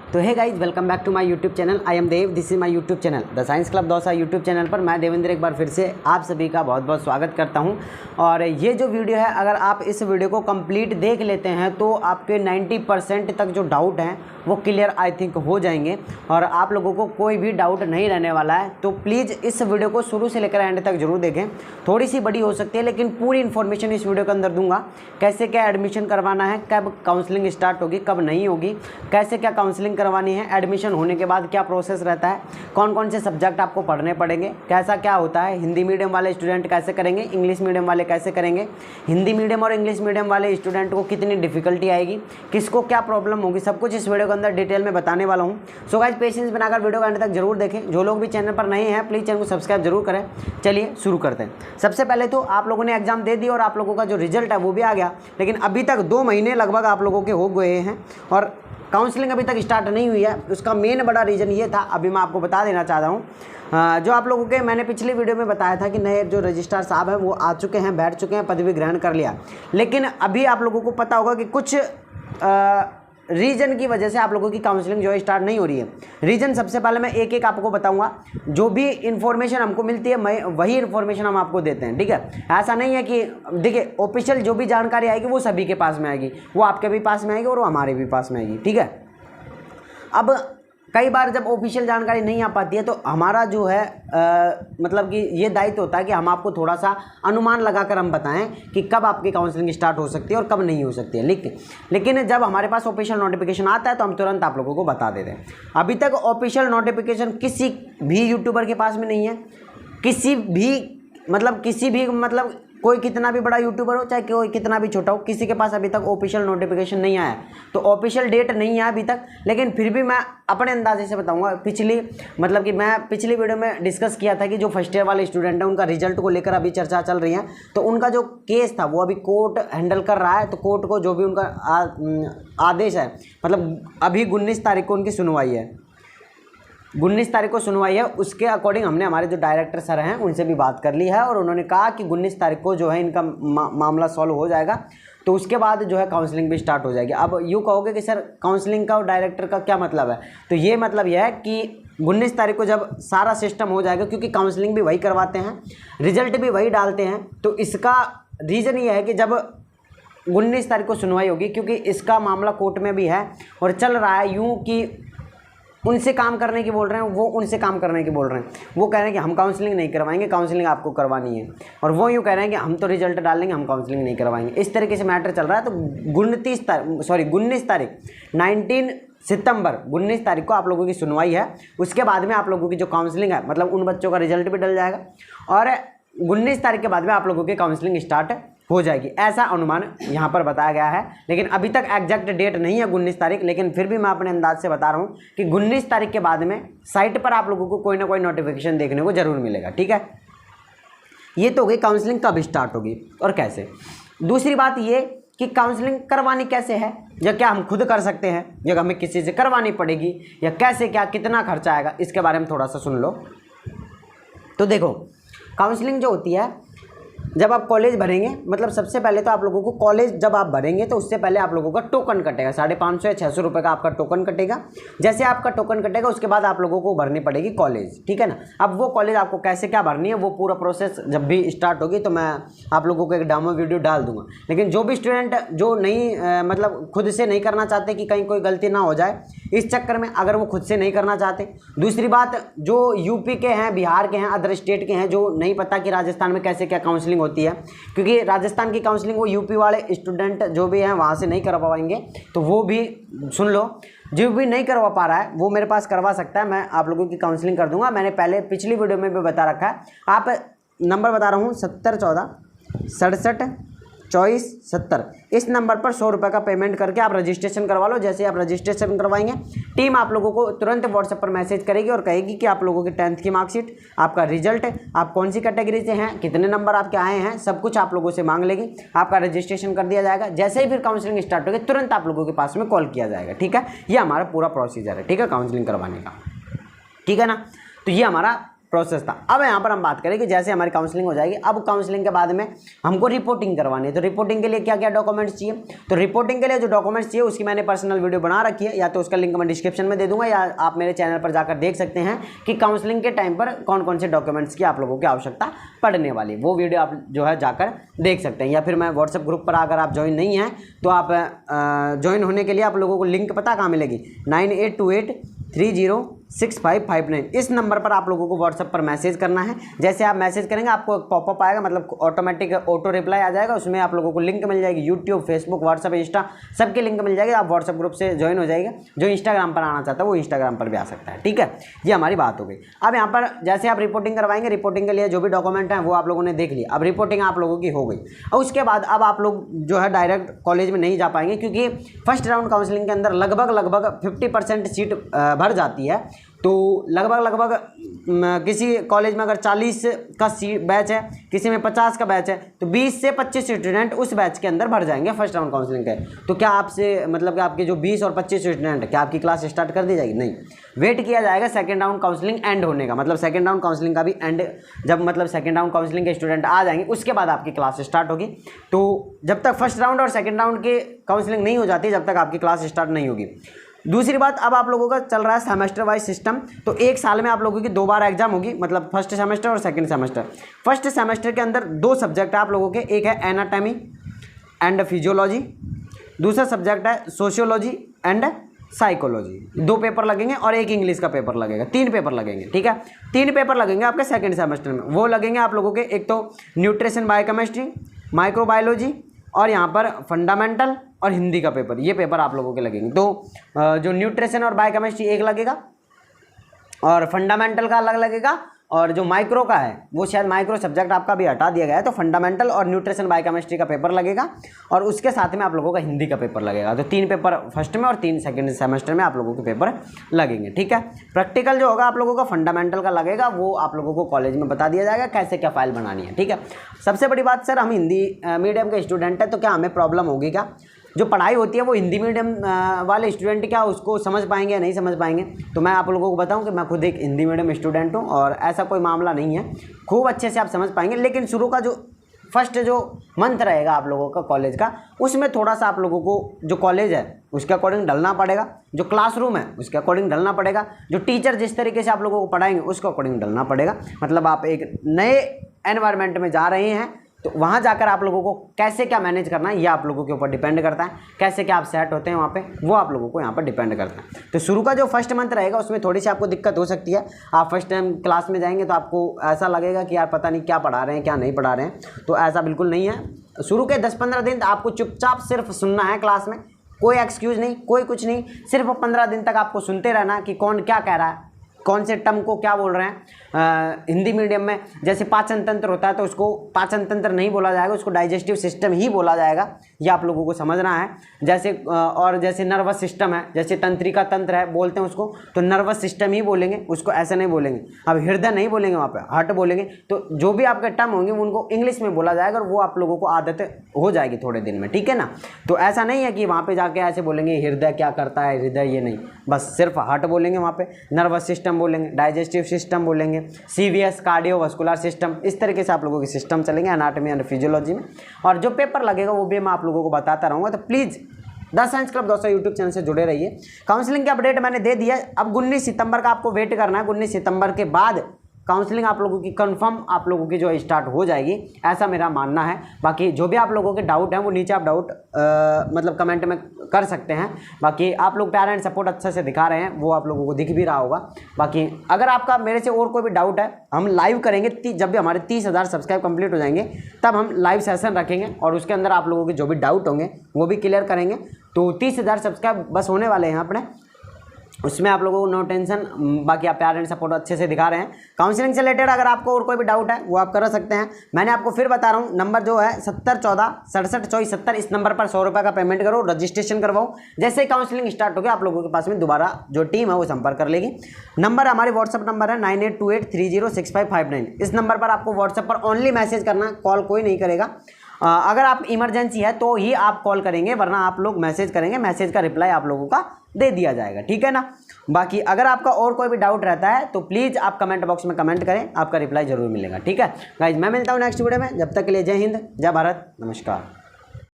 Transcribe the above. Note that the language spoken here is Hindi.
तो hey guys, welcome back to my YouTube channel. I am Dev, this is my YouTube channel the science club Dausa. YouTube channel पर मैं देवेंद्र एक बार फिर से आप सभी का बहुत बहुत स्वागत करता हूं। और ये जो वीडियो है, अगर आप इस वीडियो को कंप्लीट देख लेते हैं तो आपके 90% तक जो डाउट हैं वो क्लियर आई थिंक हो जाएंगे और आप लोगों को कोई भी डाउट नहीं रहने वाला है। तो प्लीज़ इस वीडियो को शुरू से लेकर एंड तक जरूर देखें। थोड़ी सी बड़ी हो सकती है लेकिन पूरी इन्फॉर्मेशन इस वीडियो के अंदर दूंगा। कैसे क्या एडमिशन करवाना है, कब काउंसलिंग स्टार्ट होगी, कब नहीं होगी, कैसे क्या काउंसलिंग करवानी है, एडमिशन होने के बाद क्या प्रोसेस रहता है, कौन कौन से सब्जेक्ट आपको पढ़ने पड़ेंगे, कैसा क्या होता है, हिंदी मीडियम वाले स्टूडेंट कैसे करेंगे, इंग्लिश मीडियम वाले कैसे करेंगे, हिंदी मीडियम और इंग्लिश मीडियम वाले स्टूडेंट को कितनी डिफिकल्टी आएगी, किसको क्या प्रॉब्लम होगी, सब कुछ इस वीडियो के अंदर डिटेल में बताने वाला हूँ। सो गाइस, पेशेंस बनाकर वीडियो का अंत तक जरूर देखें। जो लोग भी चैनल पर नए हैं प्लीज़ चैनल को सब्सक्राइब जरूर करें। चलिए शुरू करते हैं। सबसे पहले तो आप लोगों ने एग्जाम दे दी और आप लोगों का जो रिजल्ट है वो भी आ गया, लेकिन अभी तक 2 महीने लगभग आप लोगों के हो गए हैं और काउंसलिंग अभी तक स्टार्ट नहीं हुई है। उसका मेन बड़ा रीज़न ये था, अभी मैं आपको बता देना चाहता हूँ। जो आप लोगों के मैंने पिछली वीडियो में बताया था कि नए जो रजिस्ट्रार साहब हैं वो आ चुके हैं, बैठ चुके हैं, पदवी ग्रहण कर लिया। लेकिन अभी आप लोगों को पता होगा कि कुछ रीजन की वजह से आप लोगों की काउंसलिंग जो है स्टार्ट नहीं हो रही है। रीजन सबसे पहले मैं एक एक आपको बताऊंगा। जो भी इन्फॉर्मेशन हमको मिलती है मैं वही इन्फॉर्मेशन हम आपको देते हैं, ठीक है। ऐसा नहीं है कि देखिए ऑफिशियल जो भी जानकारी आएगी वो सभी के पास में आएगी, वो आपके भी पास में आएगी और वो हमारे भी पास में आएगी, ठीक है। अब कई बार जब ऑफिशियल जानकारी नहीं आ पाती है तो हमारा जो है मतलब कि ये दायित्व होता है कि हम आपको थोड़ा सा अनुमान लगाकर हम बताएं कि कब आपकी काउंसलिंग स्टार्ट हो सकती है और कब नहीं हो सकती है। लेकिन जब हमारे पास ऑफिशियल नोटिफिकेशन आता है तो हम तुरंत आप लोगों को बता देते हैं। अभी तक ऑफिशियल नोटिफिकेशन किसी भी यूट्यूबर के पास में नहीं है। किसी भी कोई कितना भी बड़ा यूट्यूबर हो, चाहे कोई कितना भी छोटा हो, किसी के पास अभी तक ऑफिशियल नोटिफिकेशन नहीं आया। तो ऑफिशियल डेट नहीं है अभी तक, लेकिन फिर भी मैं अपने अंदाजे से बताऊंगा। मैं पिछली वीडियो में डिस्कस किया था कि जो फर्स्ट ईयर वाले स्टूडेंट हैं उनका रिजल्ट को लेकर अभी चर्चा चल रही है। तो उनका जो केस था वो अभी कोर्ट हैंडल कर रहा है। तो कोर्ट को जो भी उनका आदेश है, मतलब अभी 19 तारीख को उनकी सुनवाई है। 19 तारीख को सुनवाई है। उसके अकॉर्डिंग हमने हमारे जो डायरेक्टर सर हैं उनसे भी बात कर ली है और उन्होंने कहा कि 19 तारीख को जो है इनका मामला सॉल्व हो जाएगा। तो उसके बाद जो है काउंसलिंग भी स्टार्ट हो जाएगी। अब यूँ कहोगे कि सर काउंसलिंग का और डायरेक्टर का क्या मतलब है, तो ये मतलब यह है कि 19 तारीख को जब सारा सिस्टम हो जाएगा, क्योंकि काउंसलिंग भी वही करवाते हैं, रिजल्ट भी वही डालते हैं। तो इसका रीज़न ये है कि जब 19 तारीख को सुनवाई होगी, क्योंकि इसका मामला कोर्ट में भी है और चल रहा है यूँ कि उनसे काम करने की बोल रहे हैं, वो उनसे काम करने की बोल रहे हैं। वो कह रहे हैं कि हम काउंसलिंग नहीं करवाएंगे, काउंसलिंग आपको करवानी है, और वो यूँ कह रहे हैं कि हम तो रिजल्ट डालेंगे, हम काउंसलिंग नहीं करवाएंगे। इस तरीके से मैटर चल रहा है। तो 19 तारीख 19 सितंबर 19 तारीख को आप लोगों की सुनवाई है। उसके बाद में आप लोगों की जो काउंसलिंग है, मतलब उन बच्चों का रिजल्ट भी डल जाएगा और 19 तारीख के बाद में आप लोगों की काउंसलिंग स्टार्ट हो जाएगी, ऐसा अनुमान यहाँ पर बताया गया है। लेकिन अभी तक एग्जैक्ट डेट नहीं है 19 तारीख, लेकिन फिर भी मैं अपने अंदाज से बता रहा हूँ कि 19 तारीख के बाद में साइट पर आप लोगों को कोई ना कोई नोटिफिकेशन देखने को जरूर मिलेगा, ठीक है। ये तो हो गई काउंसलिंग कब स्टार्ट होगी और कैसे। दूसरी बात ये कि काउंसलिंग करवानी कैसे है, या क्या हम खुद कर सकते हैं या हमें किसी से करवानी पड़ेगी, या कैसे क्या कितना खर्चा आएगा, इसके बारे में थोड़ा सा सुन लो। तो देखो, काउंसलिंग जो होती है, जब आप कॉलेज भरेंगे, मतलब सबसे पहले तो आप लोगों को कॉलेज जब आप भरेंगे तो उससे पहले आप लोगों का टोकन कटेगा। 550 या 600 रुपये का आपका टोकन कटेगा। जैसे आपका टोकन कटेगा उसके बाद आप लोगों को भरनी पड़ेगी कॉलेज, ठीक है ना। अब वो कॉलेज आपको कैसे क्या भरनी है, वो पूरा प्रोसेस जब भी स्टार्ट होगी तो मैं आप लोगों को एक डेमो वीडियो डाल दूंगा। लेकिन जो भी स्टूडेंट जो नहीं खुद से नहीं करना चाहते कि कहीं कोई गलती ना हो जाए, इस चक्कर में अगर वो खुद से नहीं करना चाहते। दूसरी बात, जो यूपी के हैं, बिहार के हैं, अदर स्टेट के हैं, जो नहीं पता कि राजस्थान में कैसे क्या काउंसलिंग होती है, क्योंकि राजस्थान की काउंसलिंग वो यूपी वाले स्टूडेंट जो भी हैं वहाँ से नहीं करवा पाएंगे, तो वो भी सुन लो। जो भी नहीं करवा पा रहा है वो मेरे पास करवा सकता है, मैं आप लोगों की काउंसलिंग कर दूंगा। मैंने पहले पिछली वीडियो में भी बता रखा है। आप नंबर बता रहा हूँ 7014 67 24 70, इस नंबर पर 100 रुपये का पेमेंट करके आप रजिस्ट्रेशन करवा लो। जैसे आप रजिस्ट्रेशन करवाएंगे, टीम आप लोगों को तुरंत व्हाट्सएप पर मैसेज करेगी और कहेगी कि आप लोगों की 10th की मार्कशीट, आपका रिजल्ट, आप कौन सी कैटेगरी से हैं, कितने नंबर आपके आए हैं, सब कुछ आप लोगों से मांग लेगी। आपका रजिस्ट्रेशन कर दिया जाएगा। जैसे ही फिर काउंसलिंग स्टार्ट होगी तुरंत आप लोगों के पास में कॉल किया जाएगा, ठीक है। ये हमारा पूरा प्रोसीजर है, ठीक है, काउंसलिंग करवाने का, ठीक है ना। तो ये हमारा प्रोसेस था। अब यहाँ पर हम बात करें कि जैसे हमारी काउंसलिंग हो जाएगी, अब काउंसलिंग के बाद में हमको रिपोर्टिंग करवानी है। तो रिपोर्टिंग के लिए क्या क्या डॉक्यूमेंट्स चाहिए, तो रिपोर्टिंग के लिए जो डॉक्यूमेंट्स चाहिए उसकी मैंने पर्सनल वीडियो बना रखी है, या तो उसका लिंक मैं डिस्क्रिप्शन में दे दूंगा, या आप मेरे चैनल पर जाकर देख सकते हैं कि काउंसलिंग के टाइम पर कौन कौन से डॉक्यूमेंट्स की आप लोगों की आवश्यकता पड़ने वाली, वो वीडियो आप जो है जाकर देख सकते हैं। या फिर मैं व्हाट्सएप ग्रुप पर अगर आप ज्वाइन नहीं हैं तो आप ज्वाइन होने के लिए आप लोगों को लिंक पता कहाँ मिलेगी, 9828306559 इस नंबर पर आप लोगों को व्हाट्सएप पर मैसेज करना है। जैसे आप मैसेज करेंगे आपको एक पॉपअप आएगा, मतलब ऑटोमेटिक ऑटो रिप्लाई आ जाएगा, उसमें आप लोगों को लिंक मिल जाएगी, यूट्यूब, फेसबुक, व्हाट्सएप, इंस्टा सबके लिंक मिल जाएगी। आप व्हाट्सएप ग्रुप से ज्वाइन हो जाएगा। जो इंस्टाग्राम पर आना चाहता है वो इंस्टाग्राम पर भी आ सकता है। ठीक है, ये हमारी बात हो गई। अब यहाँ पर जैसे आप रिपोर्टिंग करवाएंगे, रिपोर्टिंग के लिए जो भी डॉक्यूमेंट हैं वो आप लोगों ने देख लिया। अब रिपोर्टिंग आप लोगों की हो गई, और उसके बाद अब आप लोग जो है डायरेक्ट कॉलेज में नहीं जा पाएंगे, क्योंकि फर्स्ट राउंड काउंसलिंग के अंदर लगभग 50% सीट भर जाती है। तो लगभग किसी कॉलेज में अगर 40 का बैच है, किसी में 50 का बैच है, तो 20 से 25 स्टूडेंट उस बैच के अंदर भर जाएंगे फर्स्ट राउंड काउंसलिंग के। तो क्या आपसे मतलब कि आपके जो 20 और 25 स्टूडेंट, क्या आपकी क्लास स्टार्ट कर दी जाएगी? नहीं, वेट किया जाएगा सेकेंड राउंड काउंसलिंग एंड होने का, मतलब सेकेंड राउंड काउंसलिंग का भी एंड, जब मतलब सेकेंड राउंड काउंसलिंग के स्टूडेंट आ जाएंगे उसके बाद आपकी क्लास स्टार्ट होगी। तो जब तक फर्स्ट राउंड और सेकेंड राउंड की काउंसलिंग नहीं हो जाती, जब तक आपकी क्लास स्टार्ट नहीं होगी। दूसरी बात, अब आप लोगों का चल रहा है सेमेस्टर वाइज सिस्टम। तो एक साल में आप लोगों की 2 बार एग्जाम होगी, मतलब फर्स्ट सेमेस्टर और सेकंड सेमेस्टर। फर्स्ट सेमेस्टर के अंदर 2 सब्जेक्ट है आप लोगों के, एक है एनाटॉमी एंड फिजियोलॉजी, दूसरा सब्जेक्ट है सोशियोलॉजी एंड साइकोलॉजी। 2 पेपर लगेंगे और एक इंग्लिश का पेपर लगेगा, 3 पेपर लगेंगे। ठीक है, 3 पेपर लगेंगे आपके सेकेंड सेमेस्टर में। वो लगेंगे आप लोगों के, एक तो न्यूट्रिशन बायोकेमिस्ट्री, माइक्रोबायोलॉजी, और यहाँ पर फंडामेंटल और हिंदी का पेपर, ये पेपर आप लोगों के लगेंगे। तो जो न्यूट्रिशन और बायोकेमिस्ट्री एक लगेगा, और फंडामेंटल का अलग लगेगा, और जो माइक्रो का है वो शायद माइक्रो सब्जेक्ट आपका भी हटा दिया गया है। तो फंडामेंटल और न्यूट्रिशन बायोकेमिस्ट्री का पेपर लगेगा, और उसके साथ में आप लोगों का हिंदी का पेपर लगेगा। तो 3 पेपर फर्स्ट में और 3 सेकेंड सेमेस्टर में आप लोगों के पेपर लगेंगे। ठीक है, प्रैक्टिकल जो होगा आप लोगों का फंडामेंटल का लगेगा, वो आप लोगों को कॉलेज में बता दिया जाएगा कैसे क्या फाइल बनानी है। ठीक है, सबसे बड़ी बात, सर हम हिंदी मीडियम के स्टूडेंट हैं, तो क्या हमें प्रॉब्लम होगी क्या? जो पढ़ाई होती है वो हिंदी मीडियम वाले स्टूडेंट क्या उसको समझ पाएंगे या नहीं समझ पाएंगे? तो मैं आप लोगों को बताऊं कि मैं खुद एक हिंदी मीडियम स्टूडेंट हूं, और ऐसा कोई मामला नहीं है, खूब अच्छे से आप समझ पाएंगे। लेकिन शुरू का जो फर्स्ट जो मंथ रहेगा आप लोगों का कॉलेज का, उसमें थोड़ा सा आप लोगों को जो कॉलेज है उसके अकॉर्डिंग ढलना पड़ेगा, जो क्लासरूम है उसके अकॉर्डिंग ढलना पड़ेगा, जो टीचर जिस तरीके से आप लोगों को पढ़ाएंगे उसके अकॉर्डिंग ढलना पड़ेगा। मतलब आप एक नए एनवायरनमेंट में जा रहे हैं, तो वहाँ जाकर आप लोगों को कैसे क्या मैनेज करना है ये आप लोगों के ऊपर डिपेंड करता है। कैसे क्या आप सेट होते हैं वहाँ पे, वो आप लोगों को यहाँ पर डिपेंड करता है। तो शुरू का जो फर्स्ट मंथ रहेगा उसमें थोड़ी सी आपको दिक्कत हो सकती है। आप फर्स्ट टाइम क्लास में जाएंगे तो आपको ऐसा लगेगा कि यार पता नहीं क्या पढ़ा रहे हैं क्या नहीं पढ़ा रहे हैं, तो ऐसा बिल्कुल नहीं है। शुरू के 10-15 दिन आपको चुपचाप सिर्फ सुनना है क्लास में, कोई एक्सक्यूज़ नहीं, कोई कुछ नहीं, सिर्फ 15 दिन तक आपको सुनते रहना कि कौन क्या कह रहा है, कौन से टर्म को क्या बोल रहे हैं। हिंदी मीडियम में जैसे पाचन तंत्र होता है तो उसको पाचन तंत्र नहीं बोला जाएगा, उसको डाइजेस्टिव सिस्टम ही बोला जाएगा, ये आप लोगों को समझना है। जैसे और जैसे नर्वस सिस्टम है, जैसे तंत्रिका तंत्र है बोलते हैं उसको, तो नर्वस सिस्टम ही बोलेंगे, उसको ऐसे नहीं बोलेंगे। अब हृदय नहीं बोलेंगे, वहाँ पे हार्ट बोलेंगे। तो जो भी आपके टर्म होंगे उनको इंग्लिश में बोला जाएगा, और वो आप लोगों को आदत हो जाएगी थोड़े दिन में, ठीक है ना। तो ऐसा नहीं है कि वहाँ पर जाके ऐसे बोलेंगे हृदय क्या करता है, हृदय ये नहीं, बस सिर्फ हार्ट बोलेंगे वहाँ पे, नर्वस सिस्टम बोलेंगे, डाइजेस्टिव सिस्टम बोलेंगे, CVS कार्डियोवास्कुलर सिस्टम, इस तरीके से आप लोगों के सिस्टम चलेंगे एनाटॉमी एंड फिजियोलॉजी में। और जो पेपर लगेगा वो भी मैं आप लोगों को बताता रहूँगा। तो प्लीज़ द साइंस क्लब दोस्तों यूट्यूब चैनल से जुड़े रहिए। काउंसलिंग की अपडेट मैंने दे दिया है, अब 19 सितंबर का आपको वेट करना है। 19 सितंबर के बाद काउंसलिंग आप लोगों की कंफर्म आप लोगों की जो स्टार्ट हो जाएगी, ऐसा मेरा मानना है। बाकी जो भी आप लोगों के डाउट हैं वो नीचे आप डाउट मतलब कमेंट में कर सकते हैं। बाकी आप लोग प्यार एंड सपोर्ट अच्छे से दिखा रहे हैं, वो आप लोगों को दिख भी रहा होगा। बाकी अगर आपका मेरे से और कोई भी डाउट है, हम लाइव करेंगे जब भी हमारे 30,000 सब्सक्राइब कंप्लीट हो जाएंगे, तब हम लाइव सेशन रखेंगे और उसके अंदर आप लोगों के जो भी डाउट होंगे वो भी क्लियर करेंगे। तो 30,000 सब्सक्राइब बस होने वाले हैं अपने, उसमें आप लोगों को नो टेंशन। बाकी आप प्यार एंड सपोर्ट अच्छे से दिखा रहे हैं। काउंसलिंग से रिलेटेड अगर आपको और कोई भी डाउट है वो आप कर सकते हैं। मैंने आपको फिर बता रहा हूँ, नंबर जो है 7014672470, इस नंबर पर 100 रुपये का पेमेंट करो, रजिस्ट्रेशन करवाओ। जैसे ही काउंसलिंग स्टार्ट हो गया आप लोगों के पास में दोबारा जो टीम है वो संपर्क कर लेगी। नंबर हमारे व्हाट्सअप नंबर है 9828306559। इस नंबर पर आपको व्हाट्सएप पर ओनली मैसेज करना, कॉल कोई नहीं करेगा। अगर आप इमरजेंसी है तो ही आप कॉल करेंगे, वरना आप लोग मैसेज करेंगे, मैसेज का रिप्लाई आप लोगों का दे दिया जाएगा, ठीक है ना। बाकी अगर आपका और कोई भी डाउट रहता है तो प्लीज़ आप कमेंट बॉक्स में कमेंट करें, आपका रिप्लाई जरूर मिलेगा, ठीक है गाइज। मैं मिलता हूँ नेक्स्ट वीडियो में, जब तक के लिए जय हिंद, जय भारत, नमस्कार।